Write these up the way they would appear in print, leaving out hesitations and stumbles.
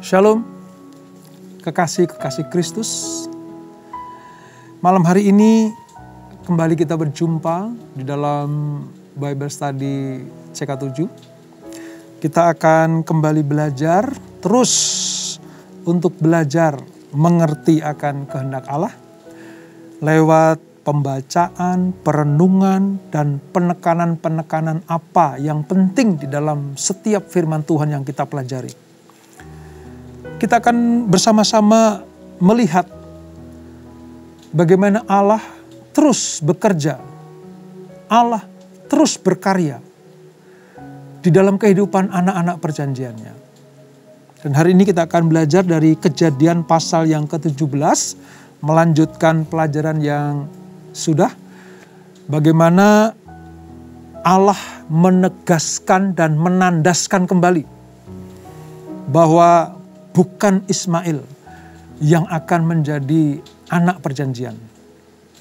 Shalom, kekasih-kekasih Kristus. Malam hari ini kembali kita berjumpa di dalam Bible Study CK7. Kita akan kembali belajar terus untuk belajar mengerti akan kehendak Allah lewat pembacaan, perenungan, dan penekanan-penekanan apa yang penting di dalam setiap firman Tuhan yang kita pelajari. Kita akan bersama-sama melihat bagaimana Allah terus bekerja, Allah terus berkarya di dalam kehidupan anak-anak perjanjiannya. Dan hari ini kita akan belajar dari Kejadian pasal yang ke-17, melanjutkan pelajaran yang sudah, bagaimana Allah menegaskan dan menandaskan kembali bahwa bukan Ismail yang akan menjadi anak perjanjian,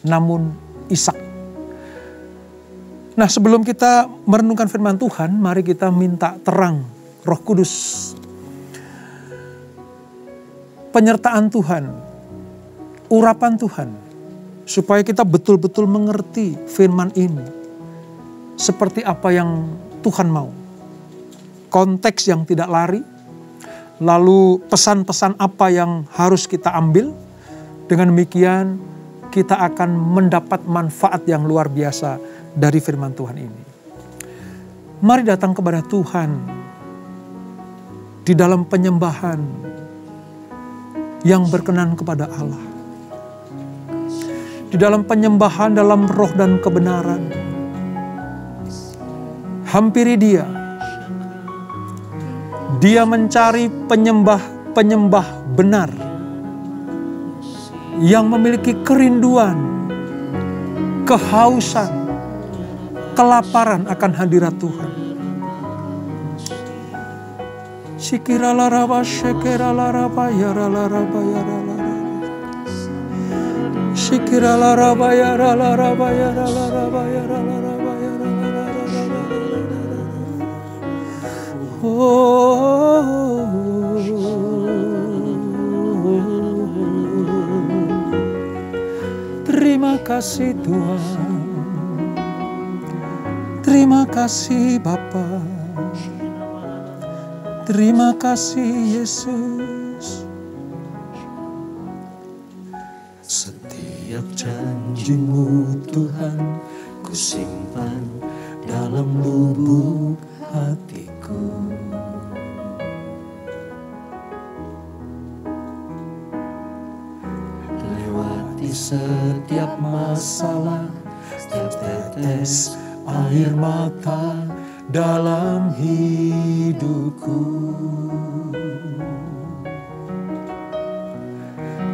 namun Ishak. Nah, sebelum kita merenungkan firman Tuhan, mari kita minta terang Roh Kudus, penyertaan Tuhan, urapan Tuhan, supaya kita betul-betul mengerti firman ini seperti apa yang Tuhan mau. Konteks yang tidak lari, lalu pesan-pesan apa yang harus kita ambil. Dengan demikian kita akan mendapat manfaat yang luar biasa dari firman Tuhan ini. Mari datang kepada Tuhan di dalam penyembahan yang berkenan kepada Allah. Di dalam penyembahan dalam roh dan kebenaran. Hampiri Dia. Dia mencari penyembah-penyembah benar yang memiliki kerinduan, kehausan, kelaparan akan hadirat Tuhan. Sikiralaraba syekiralaraba yaralaraba yaralaraba. Sikiralaraba yaralaraba yaralaraba yaralaraba yaralaraba. Oh, terima kasih Tuhan, terima kasih Bapa, terima kasih Yesus. Setiap janji-Mu Tuhan ku simpan dalam lubuk hatiku. Lewati setiap masalah, setiap tetes air mata dalam hidupku.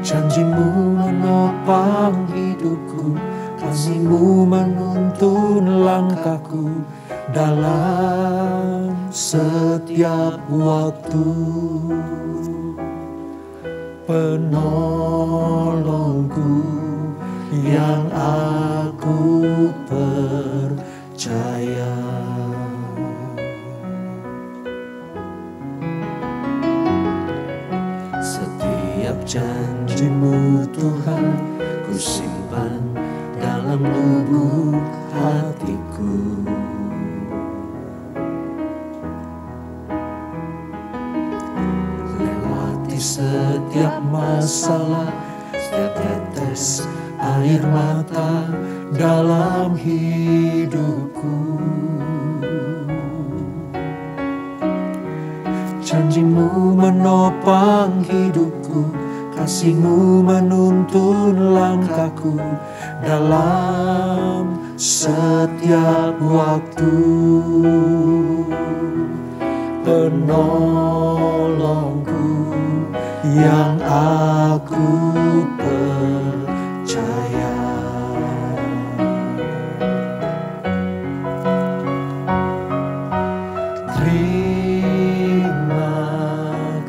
Janji-Mu menopang hidupku, kasih-Mu menuntun langkahku dalam setiap waktu. Penolongku yang aku percaya. Setiap janji-Mu Tuhan ku simpan dalam lubuk hatiku. Lewati setiap masalah, setiap tetes air mata dalam hidupku. Janji-Mu menopang hidupku, kasih-Mu menuntun langkahku dalam setiap waktu. Penolongku yang aku percaya. Terima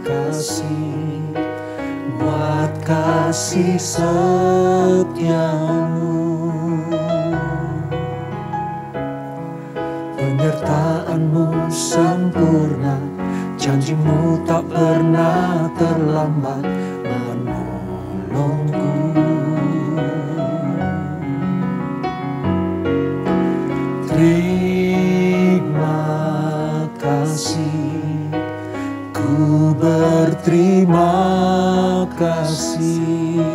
kasih buat kasih setia-Mu, penyertaan-Mu sempurna Janjimu tak pernah terlambat menolongku. Terima kasih, ku berterima kasih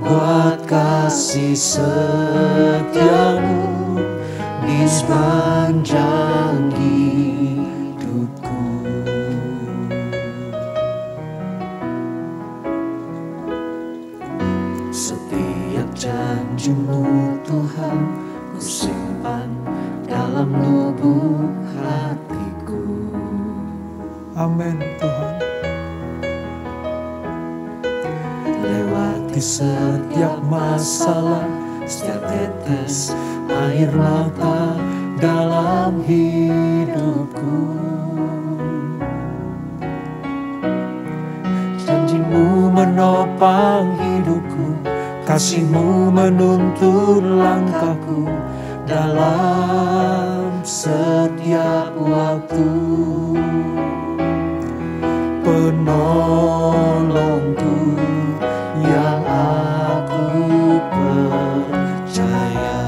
buat kasih setiamu di sepanjang hidupku. Setiap janjimu Tuhan ku simpan dalam lubuk hatiku. Amin Tuhan. Lewati setiap masalah, setiap tetes air mata dalam hidupku. Janjimu menopang hidupku, kasihmu menuntun langkahku dalam setiap waktu. Penolongku yang aku percaya.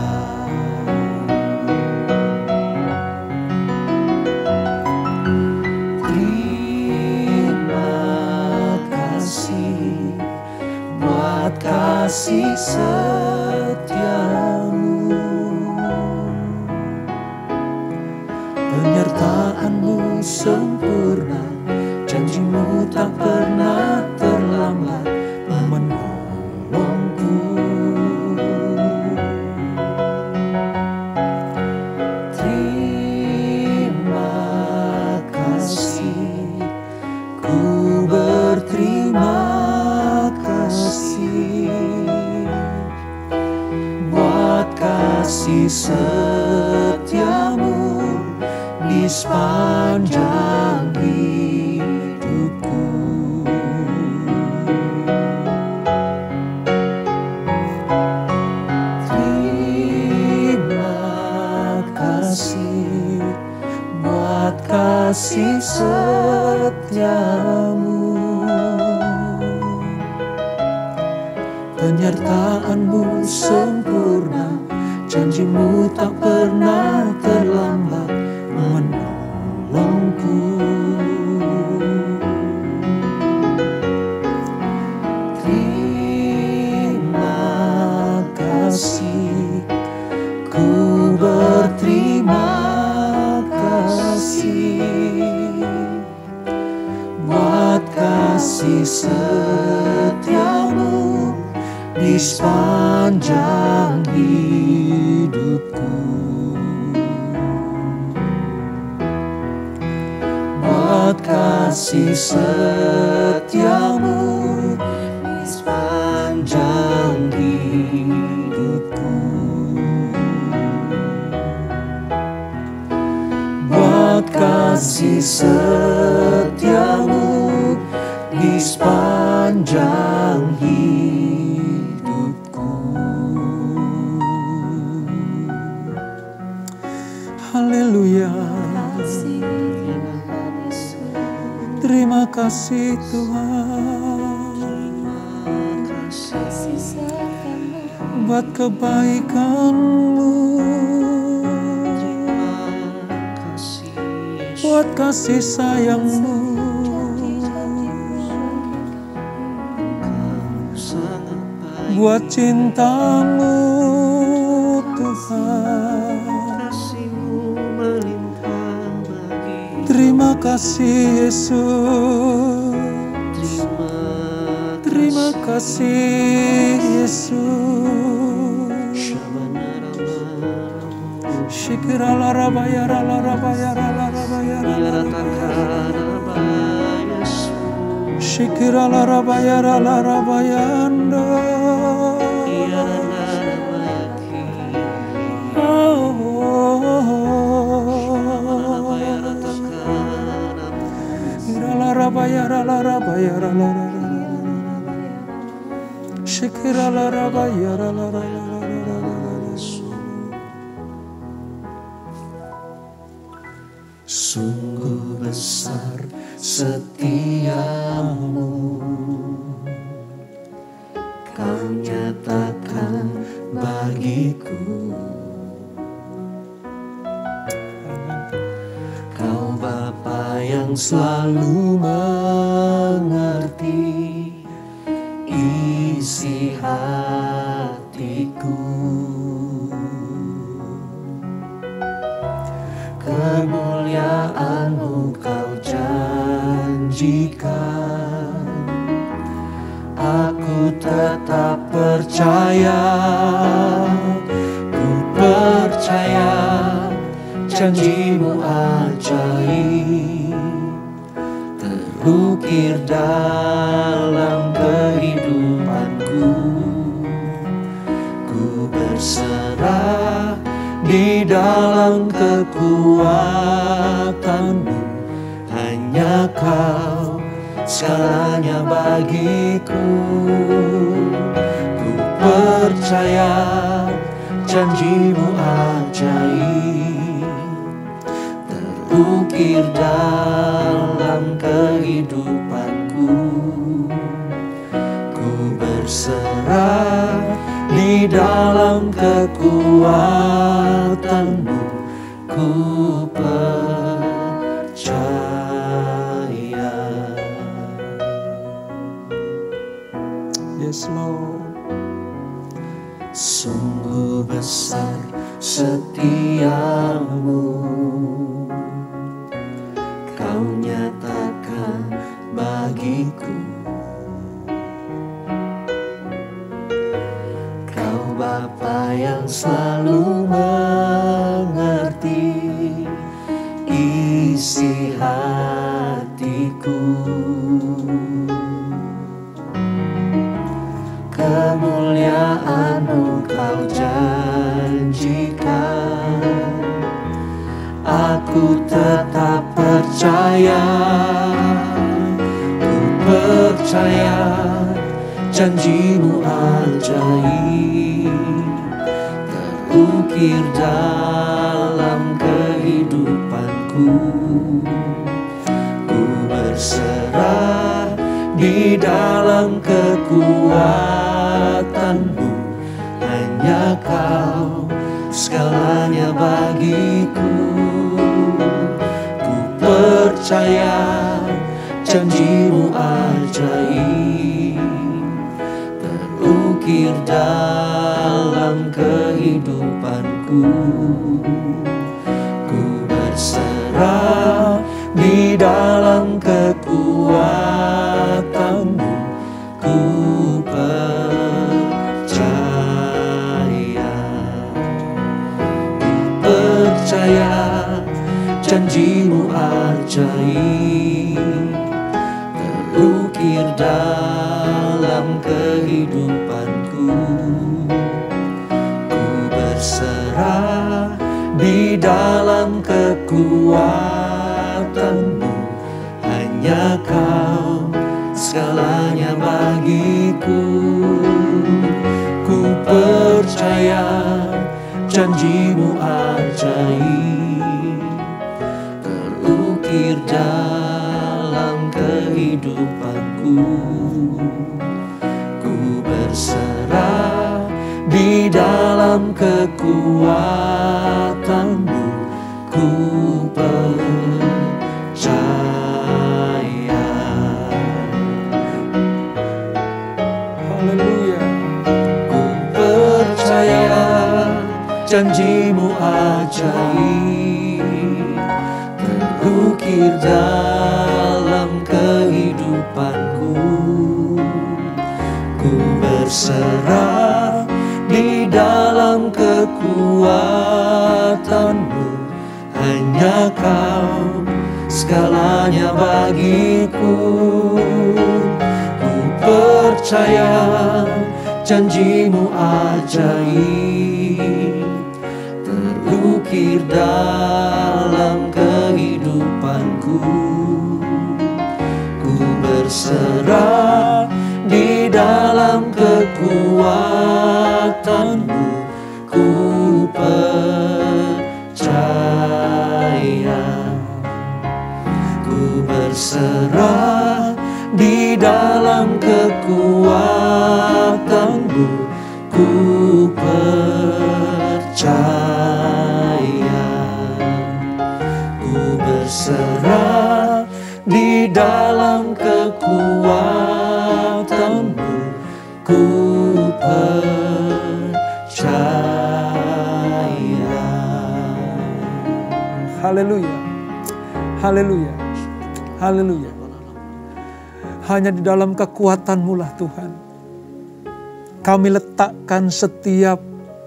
Terima kasih buat kasih setiamu, penyertaanmu sempurna, janjimu tak pernah terlambat menolongku. Terima kasih, ku berterima kasih buat kasih setiamu di sepanjang hidupku. Terima kasih buat kasih setiamu, penyertaanmu sempurna, janjimu tak pernah terlambat menolongku. Terima kasih, ku berterima kasih buat kasih setiamu di sepanjang hidupku. Buat kasih setiamu di sepanjang hidupku. Buat kasih setiamu di sepanjang hidupku. Haleluya. Terima kasih Tuhan buat kebaikan-Mu, buat kasih sayang-Mu, buat cinta-Mu Tuhan. Terima kasih Yesus. Terima kasih Yesus. Shikirala rabayara rabayara rabayara. Shikirala rabayara rabayanda. Rabayara rabayara Shikirala rabayara. Sungguh Sungguh besar setiamu, Kau nyatakan bagiku. Kau Bapa yang selalu mengerti isi hatiku. Kemuliaan-Mu Kau janjikan, aku tetap percaya, ku percaya janji-Mu ajaib terukir dalam kehidupanku. Ku berserah di dalam kekuatan-Mu, hanya Kau segalanya bagiku. Ku percaya janji-Mu ajaib terukir dalam kehidupanku. Ku berserah di dalam kekuatan-Mu, ku percaya. Yes, Lord. Sungguh besar setiamu, Kau nyatakan bagiku. Kau Bapa yang selalu mengerti isi hatiku. Kemuliaan-Mu Kau janjikan, aku tetap percaya, ku percaya janji-Mu ajaib terukir dalam kehidupanku. Ku berserah di dalam kekuatan-Mu, hanya Kau segalanya bagiku. Ku percaya janji-Mu ajaib terukir dalam kehidupanku. Ku berserah di dalam kekuatan-Mu, ku percaya. Ku percaya janji-Mu ajaib terukir dalam kehidupanku. Ku berserah di dalam kekuatan-Mu, hanya Kau segalanya bagiku. Ku percaya janji-Mu ajaib terukir dalam kehidupanku. Ku berserah di dalam kekuatan-Mu, ku percaya. Haleluya. Ku percaya janji-Mu ajaib terukir dalam kehidupanku. Ku berserah di dalam kekuatan-Mu, hanya Kau segalanya bagiku. Ku percaya janji-Mu ajaib terukir dalam kehidupanku. Ku berserah di dalam kekuatan-Mu, ku percaya. berserah di dalam kekuatan-Mu, ku percaya. Ku berserah di dalam kekuatan-Mu, ku percaya. Haleluya. Haleluya. Haleluya. Hanya di dalam kekuatan-Mu lah Tuhan, kami letakkan setiap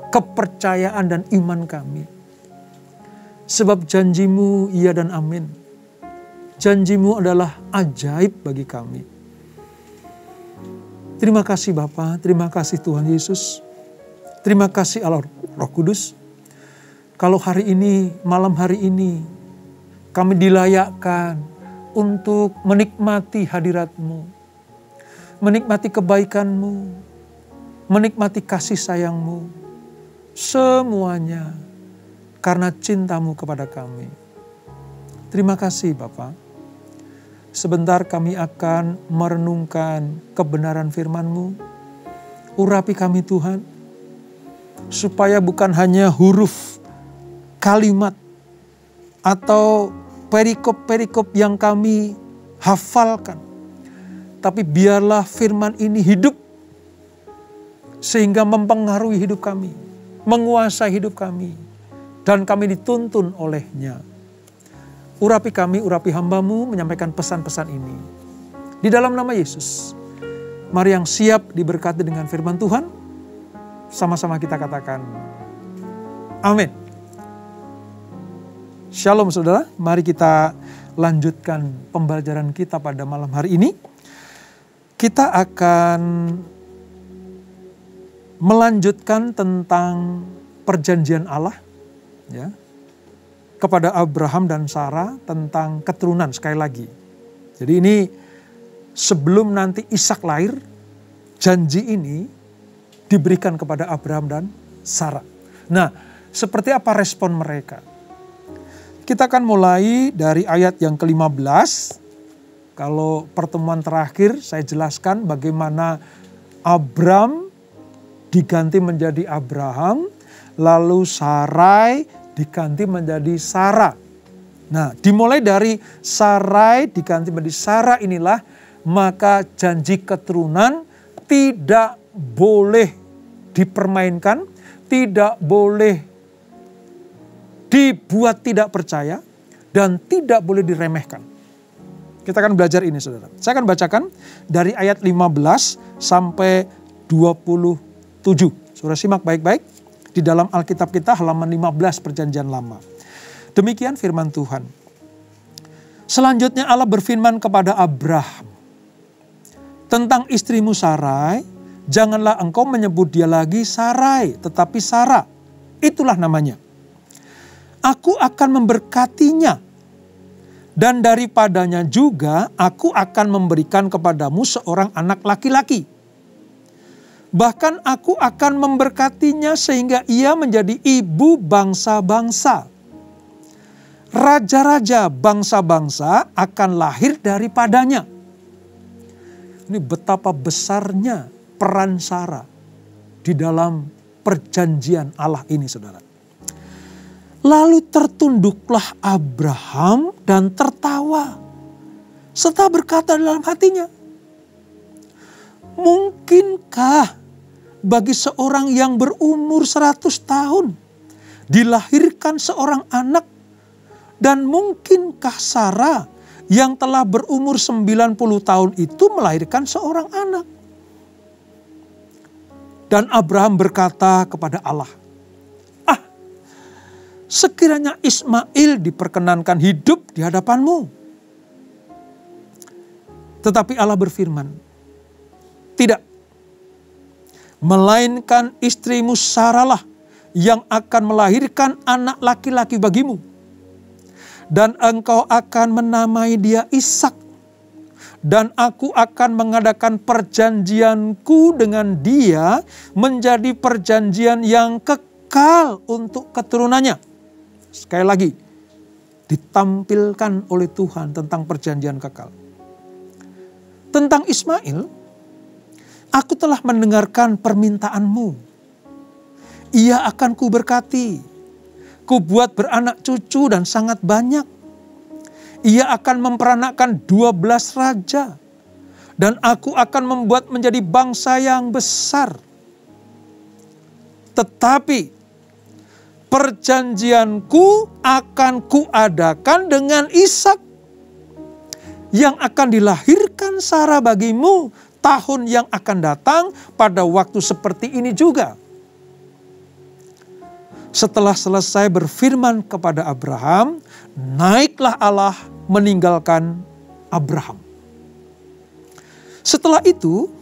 kepercayaan dan iman kami. Sebab janji-Mu iya dan amin. Janji-Mu adalah ajaib bagi kami. Terima kasih Bapa, terima kasih Tuhan Yesus. Terima kasih Allah Roh Kudus. Kalau hari ini, malam hari ini, kami dilayakkan untuk menikmati hadirat-Mu, menikmati kebaikan-Mu, menikmati kasih sayang-Mu, semuanya karena cinta-Mu kepada kami. Terima kasih Bapa. Sebentar kami akan merenungkan kebenaran firman-Mu. Urapi kami Tuhan, supaya bukan hanya huruf, kalimat, atau perikop-perikop yang kami hafalkan, tapi biarlah firman ini hidup, sehingga mempengaruhi hidup kami, menguasai hidup kami, dan kami dituntun olehnya. Urapi kami, urapi hamba-Mu menyampaikan pesan-pesan ini. Di dalam nama Yesus, mari yang siap diberkati dengan firman Tuhan, sama-sama kita katakan, amin. Shalom saudara, mari kita lanjutkan pembelajaran kita pada malam hari ini. Kita akan melanjutkan tentang perjanjian Allah ya, kepada Abraham dan Sarah tentang keturunan sekali lagi. Jadi ini sebelum nanti Ishak lahir, janji ini diberikan kepada Abraham dan Sarah. Nah, seperti apa respon mereka? Kita akan mulai dari ayat yang ke-15. Kalau pertemuan terakhir saya jelaskan bagaimana Abram diganti menjadi Abraham, lalu Sarai diganti menjadi Sarah. Nah, dimulai dari Sarai diganti menjadi Sarah inilah, maka janji keturunan tidak boleh dipermainkan, tidak boleh dibuat tidak percaya, dan tidak boleh diremehkan. Kita akan belajar ini saudara. Saya akan bacakan dari ayat 15 sampai 27. Saudara simak baik-baik di dalam Alkitab kita halaman 15 Perjanjian Lama. Demikian firman Tuhan. Selanjutnya Allah berfirman kepada Abraham, tentang istrimu Sarai, janganlah engkau menyebut dia lagi Sarai, tetapi Sarah. Itulah namanya. Aku akan memberkatinya, dan daripadanya juga aku akan memberikan kepadamu seorang anak laki-laki. Bahkan aku akan memberkatinya sehingga ia menjadi ibu bangsa-bangsa. Raja-raja bangsa-bangsa akan lahir daripadanya. Ini betapa besarnya peran Sarah di dalam perjanjian Allah ini saudara. Lalu tertunduklah Abraham dan tertawa, serta berkata dalam hatinya, mungkinkah bagi seorang yang berumur 100 tahun dilahirkan seorang anak, dan mungkinkah Sarah yang telah berumur 90 tahun itu melahirkan seorang anak? Dan Abraham berkata kepada Allah, sekiranya Ismail diperkenankan hidup di hadapan-Mu. Tetapi Allah berfirman, tidak. Melainkan istrimu Sarah lah yang akan melahirkan anak laki-laki bagimu. Dan engkau akan menamai dia Ishak. Dan aku akan mengadakan perjanjianku dengan dia menjadi perjanjian yang kekal untuk keturunannya. Sekali lagi, ditampilkan oleh Tuhan tentang perjanjian kekal. Tentang Ismail, aku telah mendengarkan permintaanmu. Ia akan kuberkati, kubuat beranak cucu dan sangat banyak. Ia akan memperanakkan 12 raja, dan aku akan membuat menjadi bangsa yang besar. Tetapi perjanjianku akan kuadakan dengan Ishak, yang akan dilahirkan Sarah bagimu tahun yang akan datang pada waktu seperti ini juga. Setelah selesai berfirman kepada Abraham, naiklah Allah meninggalkan Abraham. Setelah itu,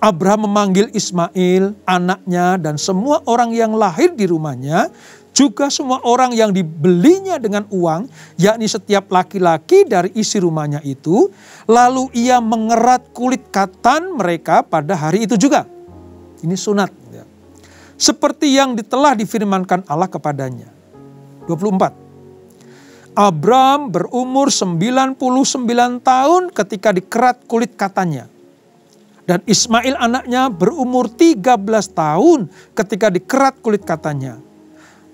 Abraham memanggil Ismail, anaknya, dan semua orang yang lahir di rumahnya, juga semua orang yang dibelinya dengan uang, yakni setiap laki-laki dari isi rumahnya itu. Lalu ia mengerat kulit katan mereka pada hari itu juga. Ini sunat. Seperti yang telah difirmankan Allah kepadanya. 24. Abram berumur 99 tahun ketika dikerat kulit katanya. Dan Ismail anaknya berumur 13 tahun ketika dikerat kulit katanya.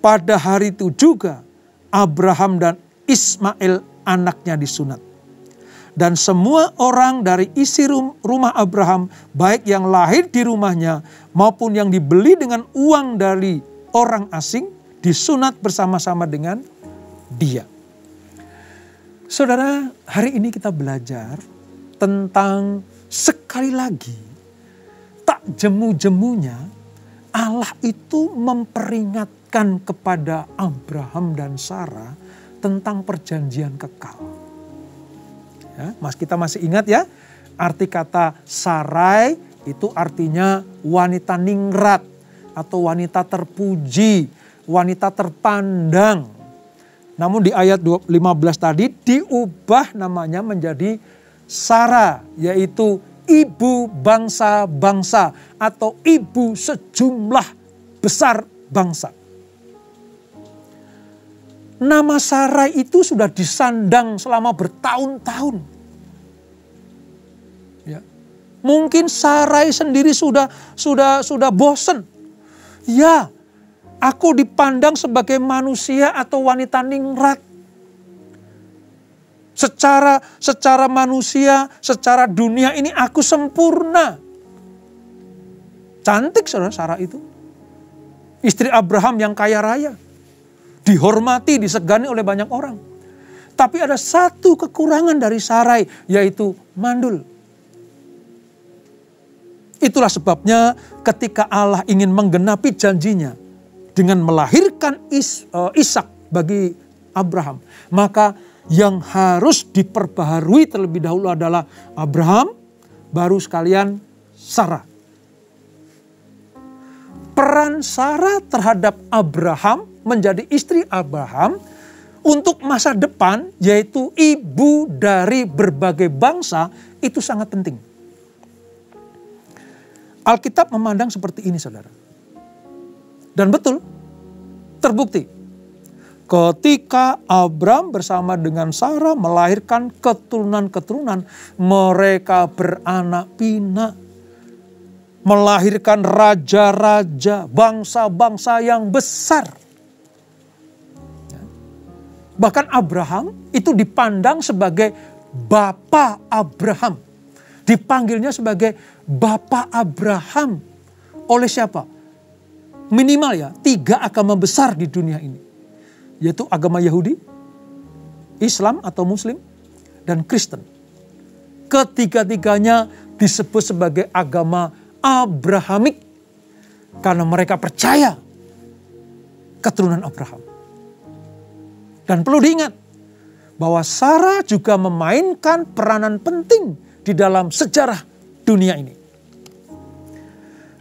Pada hari itu juga Abraham dan Ismail anaknya disunat. Dan semua orang dari isi rumah Abraham, baik yang lahir di rumahnya maupun yang dibeli dengan uang dari orang asing, disunat bersama-sama dengan dia. Saudara, hari ini kita belajar tentang sekali lagi, tak jemu-jemunya Allah itu memperingatkan kepada Abraham dan Sarah tentang perjanjian kekal. Ya, kita masih ingat ya, arti kata Sarai itu artinya wanita ningrat atau wanita terpuji, wanita terpandang. Namun di ayat 15 tadi diubah namanya menjadi Sarah, yaitu ibu bangsa-bangsa atau ibu sejumlah besar bangsa. Nama Sarai itu sudah disandang selama bertahun-tahun. Ya. Mungkin Sarai sendiri sudah bosan. Ya, aku dipandang sebagai manusia atau wanita ningrat. Secara manusia, secara dunia ini aku sempurna. Cantik saudara Sarah itu. Istri Abraham yang kaya raya. Dihormati, disegani oleh banyak orang. Tapi ada satu kekurangan dari Sarai, yaitu mandul. Itulah sebabnya ketika Allah ingin menggenapi janjinya dengan melahirkan Ishak bagi Abraham, maka yang harus diperbaharui terlebih dahulu adalah Abraham, baru sekalian Sarah. Peran Sarah terhadap Abraham menjadi istri Abraham untuk masa depan, yaitu ibu dari berbagai bangsa, itu sangat penting. Alkitab memandang seperti ini saudara. Dan betul, terbukti. Ketika Abram bersama dengan Sarah melahirkan keturunan-keturunan, mereka beranak pinak. Melahirkan raja-raja, bangsa-bangsa yang besar. Bahkan Abraham itu dipandang sebagai Bapa Abraham. Dipanggilnya sebagai Bapa Abraham. Oleh siapa? Minimal ya, 3 agama besar di dunia ini. Yaitu agama Yahudi, Islam atau Muslim, dan Kristen. Ketiga-tiganya disebut sebagai agama Abrahamik. Karena mereka percaya keturunan Abraham. Dan perlu diingat bahwa Sarah juga memainkan peranan penting di dalam sejarah dunia ini.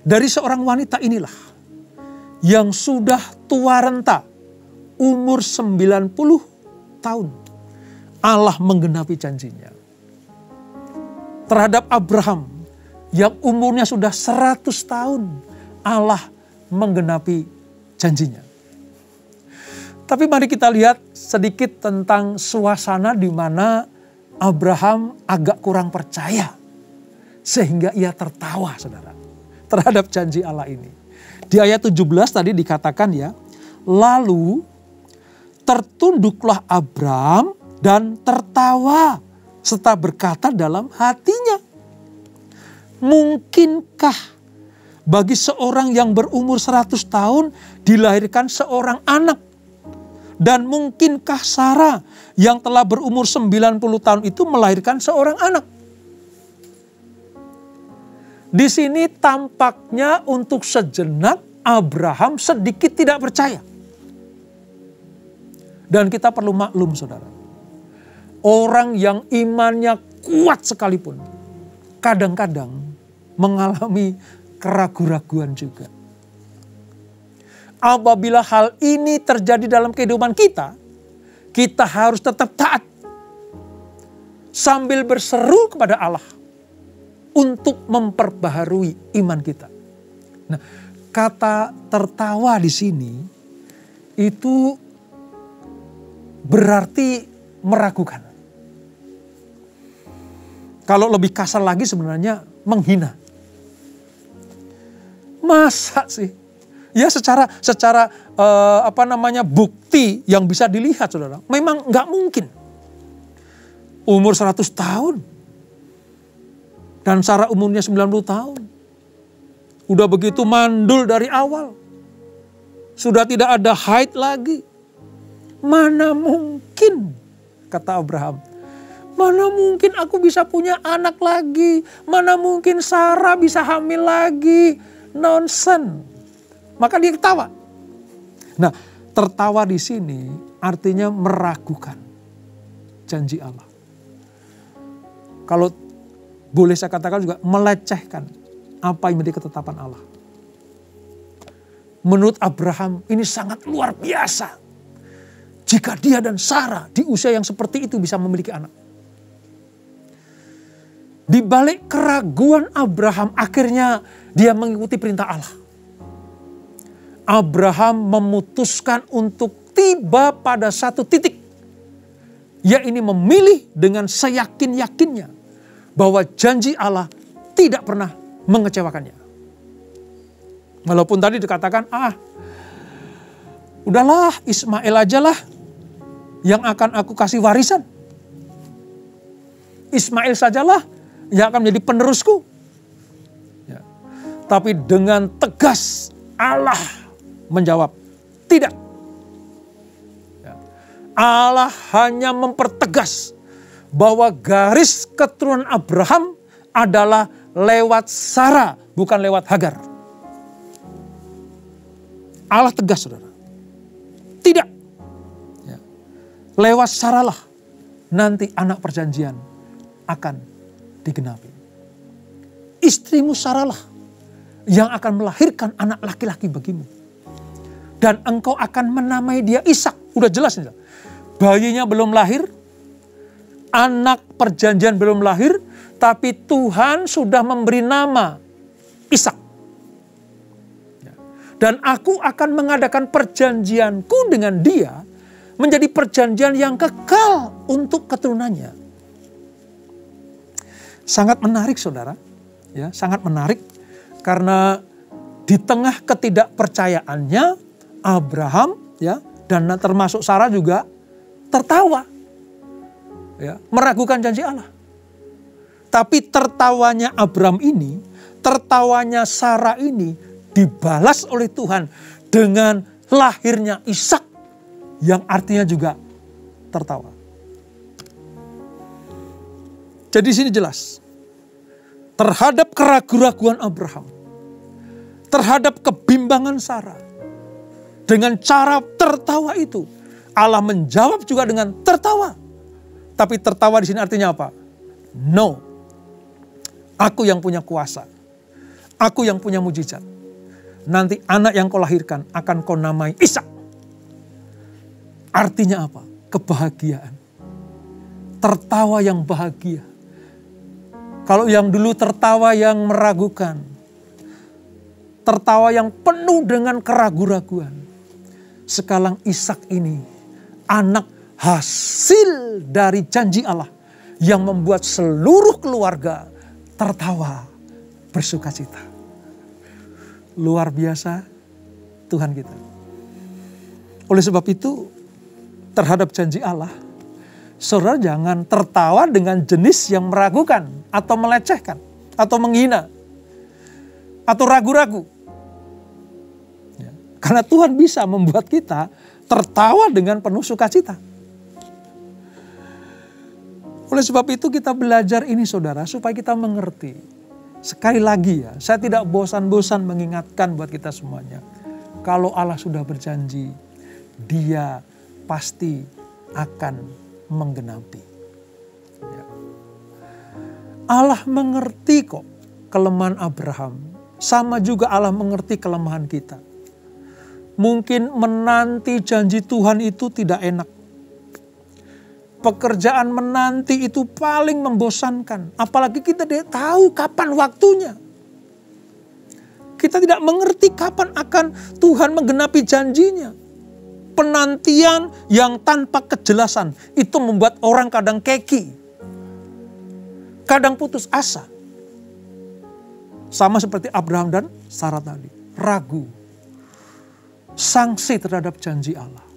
Dari seorang wanita inilah yang sudah tua renta, umur 90 tahun, Allah menggenapi janjinya. Terhadap Abraham yang umurnya sudah 100 tahun, Allah menggenapi janjinya. Tapi mari kita lihat sedikit tentang suasana di mana Abraham agak kurang percaya. Sehingga ia tertawa, saudara, terhadap janji Allah ini. Di ayat 17 tadi dikatakan ya, lalu tertunduklah Abram dan tertawa serta berkata dalam hatinya, mungkinkah bagi seorang yang berumur 100 tahun dilahirkan seorang anak? Dan mungkinkah Sarah yang telah berumur 90 tahun itu melahirkan seorang anak? Di sini tampaknya untuk sejenak Abraham sedikit tidak percaya. Dan kita perlu maklum, saudara. Orang yang imannya kuat sekalipun kadang-kadang mengalami keraguan-raguan juga. Apabila hal ini terjadi dalam kehidupan kita, kita harus tetap taat. Sambil berseru kepada Allah untuk memperbaharui iman kita. Nah, kata tertawa di sini itu berarti meragukan. Kalau lebih kasar lagi sebenarnya menghina. Masa sih? Ya secara bukti yang bisa dilihat, saudara. Memang nggak mungkin. Umur 100 tahun. Dan Sarah umurnya 90 tahun. Udah begitu mandul dari awal. Sudah tidak ada haid lagi. Mana mungkin, kata Abraham. Mana mungkin aku bisa punya anak lagi. Mana mungkin Sarah bisa hamil lagi. Nonsen. Maka dia ketawa. Nah, tertawa di sini artinya meragukan janji Allah. Kalau boleh saya katakan juga melecehkan apa yang menjadi ketetapan Allah. Menurut Abraham ini sangat luar biasa. Jika dia dan Sarah di usia yang seperti itu bisa memiliki anak. Di balik keraguan Abraham, akhirnya dia mengikuti perintah Allah. Abraham memutuskan untuk tiba pada satu titik. Yaitu memilih dengan seyakin-yakinnya bahwa janji Allah tidak pernah mengecewakannya. Walaupun tadi dikatakan, udahlah Ismail aja lah yang akan aku kasih warisan. Ismail sajalah yang akan menjadi penerusku. Ya. Tapi dengan tegas Allah menjawab, tidak. Ya. Allah hanya mempertegas bahwa garis keturunan Abraham adalah lewat Sarah, bukan lewat Hagar. Allah tegas, saudara. Tidak. Ya. Lewat Sarah lah nanti anak perjanjian akan digenapi. Istrimu Sarah lah yang akan melahirkan anak laki-laki bagimu. Dan engkau akan menamai dia Ishak. Udah jelas nih. Bayinya belum lahir. Anak perjanjian belum lahir. Tapi Tuhan sudah memberi nama Ishak. Dan aku akan mengadakan perjanjianku dengan dia. Menjadi perjanjian yang kekal untuk keturunannya. Sangat menarik, saudara. Ya, sangat menarik. Karena di tengah ketidakpercayaannya, Abraham ya dan termasuk Sarah juga tertawa. Ya, meragukan janji Allah. Tapi tertawanya Abraham ini, tertawanya Sarah ini dibalas oleh Tuhan dengan lahirnya Ishak yang artinya juga tertawa. Jadi sini jelas. Terhadap keraguan-raguan Abraham. Terhadap kebimbangan Sarah. Dengan cara tertawa itu. Allah menjawab juga dengan tertawa. Tapi tertawa di sini artinya apa? No. Aku yang punya kuasa. Aku yang punya mujizat. Nanti anak yang kau lahirkan akan kau namai Ishak. Artinya apa? Kebahagiaan. Tertawa yang bahagia. Kalau yang dulu tertawa yang meragukan. Tertawa yang penuh dengan keraguan-raguan. Sekarang Ishak ini anak hasil dari janji Allah yang membuat seluruh keluarga tertawa bersukacita. Luar biasa Tuhan kita. Oleh sebab itu terhadap janji Allah, saudara jangan tertawa dengan jenis yang meragukan atau melecehkan atau menghina atau ragu-ragu. Ya, karena Tuhan bisa membuat kita tertawa dengan penuh sukacita. Oleh sebab itu kita belajar ini saudara supaya kita mengerti. Sekali lagi ya, saya tidak bosan-bosan mengingatkan buat kita semuanya. Kalau Allah sudah berjanji, Dia pasti akan menggenapi. Ya. Allah mengerti kok kelemahan Abraham. Sama juga Allah mengerti kelemahan kita. Mungkin menanti janji Tuhan itu tidak enak. Pekerjaan menanti itu paling membosankan. Apalagi kita tidak tahu kapan waktunya. Kita tidak mengerti kapan akan Tuhan menggenapi janjinya. Penantian yang tanpa kejelasan itu membuat orang kadang keki. Kadang putus asa. Sama seperti Abraham dan Sarah tadi. Ragu. Sangsi terhadap janji Allah.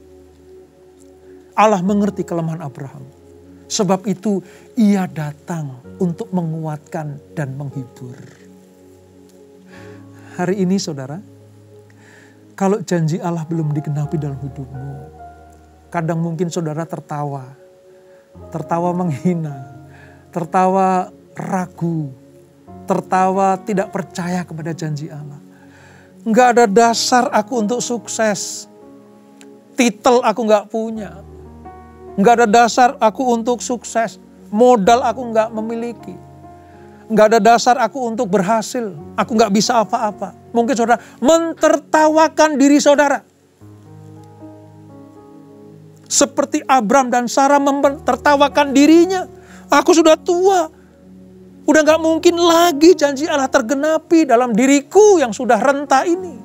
Allah mengerti kelemahan Abraham. Sebab itu Ia datang untuk menguatkan dan menghibur. Hari ini saudara, kalau janji Allah belum digenapi dalam hidupmu, kadang mungkin saudara tertawa. Tertawa menghina. Tertawa ragu. Tertawa tidak percaya kepada janji Allah. Enggak ada dasar aku untuk sukses. Titel aku enggak punya. Enggak ada dasar aku untuk sukses. Modal aku enggak memiliki. Enggak ada dasar aku untuk berhasil. Aku enggak bisa apa-apa. Mungkin saudara mentertawakan diri saudara. Seperti Abraham dan Sarah mentertawakan dirinya. Aku sudah tua. Udah enggak mungkin lagi janji Allah tergenapi dalam diriku yang sudah renta ini.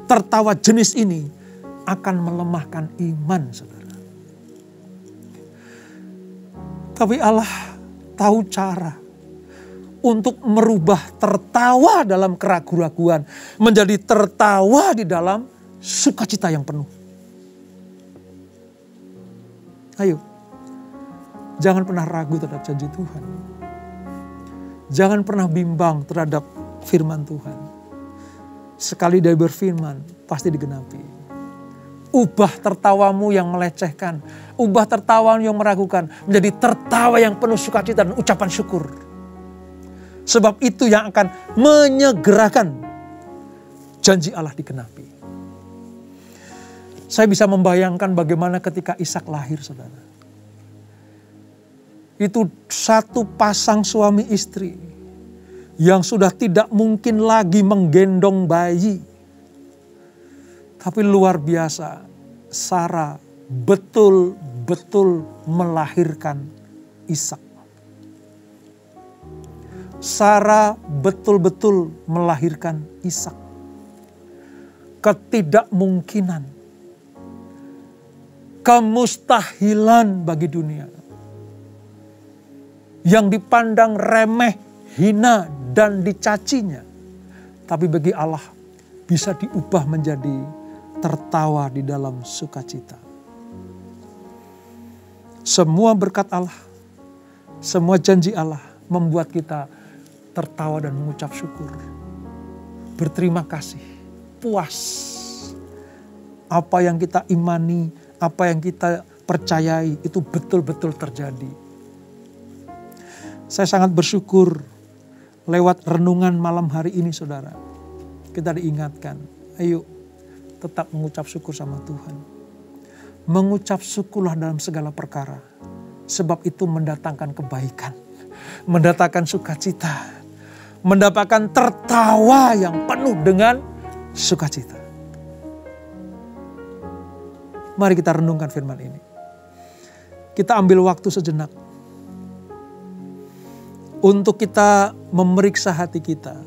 Tertawa jenis ini akan melemahkan iman saudara. Tapi Allah tahu cara untuk merubah tertawa dalam keraguan-raguan menjadi tertawa di dalam sukacita yang penuh. Ayo, jangan pernah ragu terhadap janji Tuhan. Jangan pernah bimbang terhadap firman Tuhan. Sekali Dia berfirman, pasti digenapi. Ubah tertawamu yang melecehkan. Ubah tertawamu yang meragukan. Menjadi tertawa yang penuh sukacita dan ucapan syukur. Sebab itu yang akan menyegerakan janji Allah digenapi. Saya bisa membayangkan bagaimana ketika Ishak lahir saudara. Itu satu pasang suami istri. Yang sudah tidak mungkin lagi menggendong bayi. Tapi luar biasa, Sarah betul-betul melahirkan Ishak. Sarah betul-betul melahirkan Ishak. Ketidakmungkinan, kemustahilan bagi dunia. Yang dipandang remeh, hina, dan dicacinya. Tapi bagi Allah bisa diubah menjadi tertawa di dalam sukacita. Semua berkat Allah, semua janji Allah membuat kita tertawa dan mengucap syukur. Berterima kasih, puas. Apa yang kita imani, apa yang kita percayai itu betul-betul terjadi. Saya sangat bersyukur lewat renungan malam hari ini saudara. Kita diingatkan, ayo tetap mengucap syukur sama Tuhan. Mengucap syukurlah dalam segala perkara. Sebab itu mendatangkan kebaikan. Mendatangkan sukacita. Mendapatkan tertawa yang penuh dengan sukacita. Mari kita renungkan firman ini. Kita ambil waktu sejenak. Untuk kita memeriksa hati kita.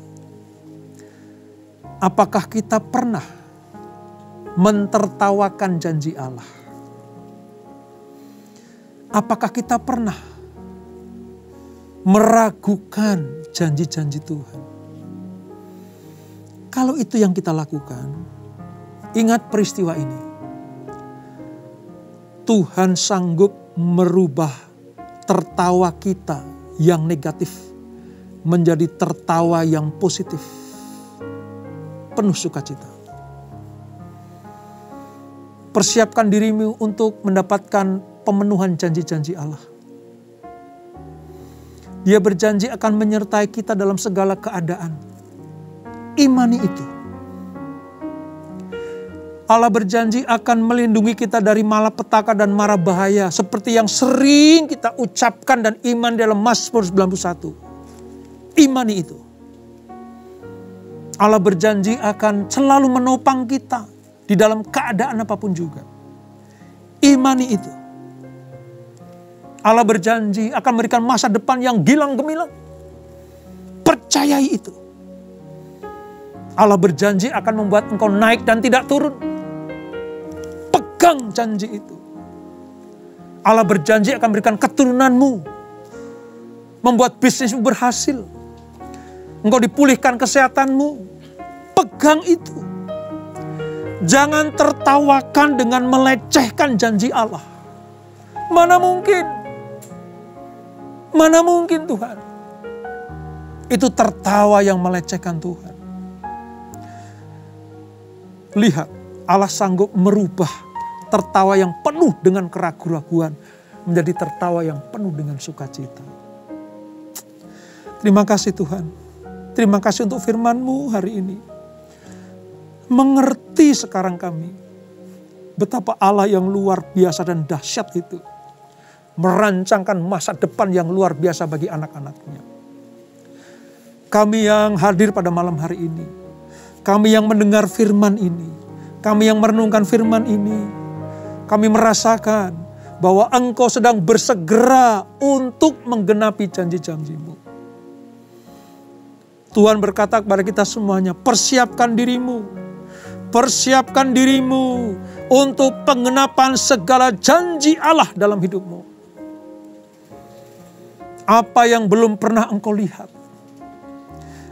Apakah kita pernah mentertawakan janji Allah. Apakah kita pernah meragukan janji-janji Tuhan? Kalau itu yang kita lakukan, ingat peristiwa ini. Tuhan sanggup merubah tertawa kita yang negatif menjadi tertawa yang positif, penuh sukacita. Persiapkan dirimu untuk mendapatkan pemenuhan janji-janji Allah. Dia berjanji akan menyertai kita dalam segala keadaan. Imani itu. Allah berjanji akan melindungi kita dari malapetaka dan mara bahaya. Seperti yang sering kita ucapkan dan iman dalam Mazmur 91. Imani itu. Allah berjanji akan selalu menopang kita di dalam keadaan apapun juga. Imani itu. Allah berjanji akan memberikan masa depan yang gilang gemilang. Percayai itu. Allah berjanji akan membuat engkau naik dan tidak turun. Pegang janji itu. Allah berjanji akan memberikan keturunanmu. Membuat bisnismu berhasil. Engkau dipulihkan kesehatanmu. Pegang itu. Jangan tertawakan dengan melecehkan janji Allah. Mana mungkin? Mana mungkin Tuhan? Itu tertawa yang melecehkan Tuhan. Lihat, Allah sanggup merubah tertawa yang penuh dengan keraguan-raguan menjadi tertawa yang penuh dengan sukacita. Terima kasih Tuhan. Terima kasih untuk firman-Mu hari ini. Mengerti sekarang kami betapa Allah yang luar biasa dan dahsyat itu merancangkan masa depan yang luar biasa bagi anak-anak-Nya. Kami yang hadir pada malam hari ini, kami yang mendengar firman ini, kami yang merenungkan firman ini, kami merasakan bahwa Engkau sedang bersegera untuk menggenapi janji-janji-Mu. Tuhan berkata kepada kita semuanya, persiapkan dirimu. Persiapkan dirimu untuk penggenapan segala janji Allah dalam hidupmu. Apa yang belum pernah engkau lihat,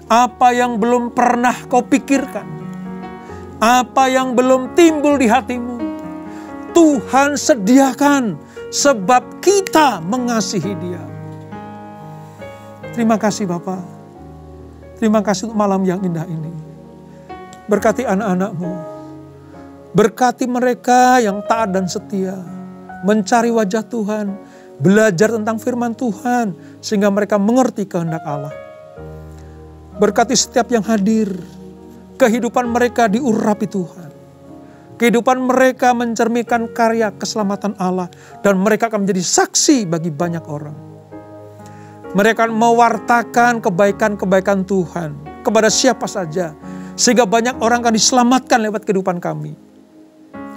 apa yang belum pernah kau pikirkan, apa yang belum timbul di hatimu, Tuhan sediakan sebab kita mengasihi Dia. Terima kasih Bapa. Terima kasih untuk malam yang indah ini. Berkati anak-anak-Mu. Berkati mereka yang taat dan setia. Mencari wajah Tuhan. Belajar tentang firman Tuhan. Sehingga mereka mengerti kehendak Allah. Berkati setiap yang hadir. Kehidupan mereka diurapi Tuhan. Kehidupan mereka mencerminkan karya keselamatan Allah. Dan mereka akan menjadi saksi bagi banyak orang. Mereka akan mewartakan kebaikan-kebaikan Tuhan kepada siapa saja. Sehingga banyak orang akan diselamatkan lewat kehidupan kami.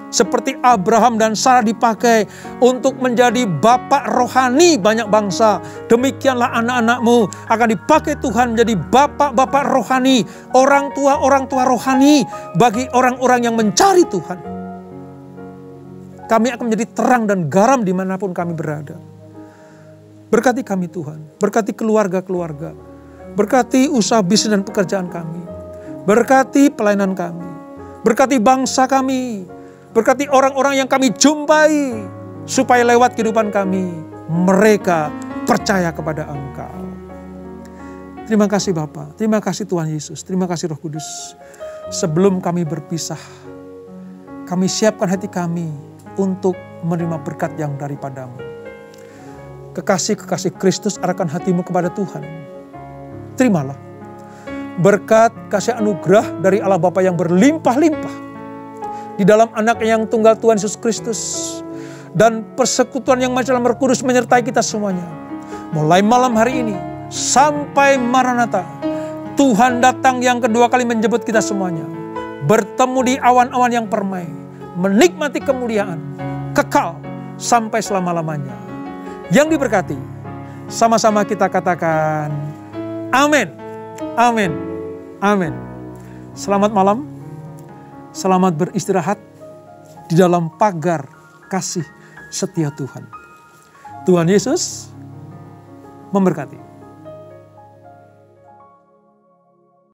Seperti Abraham dan Sarah dipakai untuk menjadi bapak rohani banyak bangsa. Demikianlah anak-anak-Mu akan dipakai Tuhan menjadi bapak-bapak rohani. Orang tua rohani bagi orang-orang yang mencari Tuhan. Kami akan menjadi terang dan garam dimanapun kami berada. Berkati kami Tuhan, berkati keluarga-keluarga, berkati usaha bisnis dan pekerjaan kami, berkati pelayanan kami, berkati bangsa kami, berkati orang-orang yang kami jumpai, supaya lewat kehidupan kami, mereka percaya kepada Engkau. Terima kasih Bapa, terima kasih Tuhan Yesus, terima kasih Roh Kudus. Sebelum kami berpisah, kami siapkan hati kami untuk menerima berkat yang daripada-Mu. Kekasih-kekasih Kristus arahkan hatimu kepada Tuhan. Terimalah berkat kasih anugerah dari Allah Bapa yang berlimpah-limpah di dalam anak yang tunggal Tuhan Yesus Kristus. Dan persekutuan yang macam Roh Kudus menyertai kita semuanya. Mulai malam hari ini sampai Maranatha. Tuhan datang yang kedua kali menjemput kita semuanya. Bertemu di awan-awan yang permai. Menikmati kemuliaan kekal sampai selama-lamanya. Yang diberkati, sama-sama kita katakan, amin, amin, amin. Selamat malam, selamat beristirahat. di dalam pagar kasih setia Tuhan. Tuhan Yesus memberkati.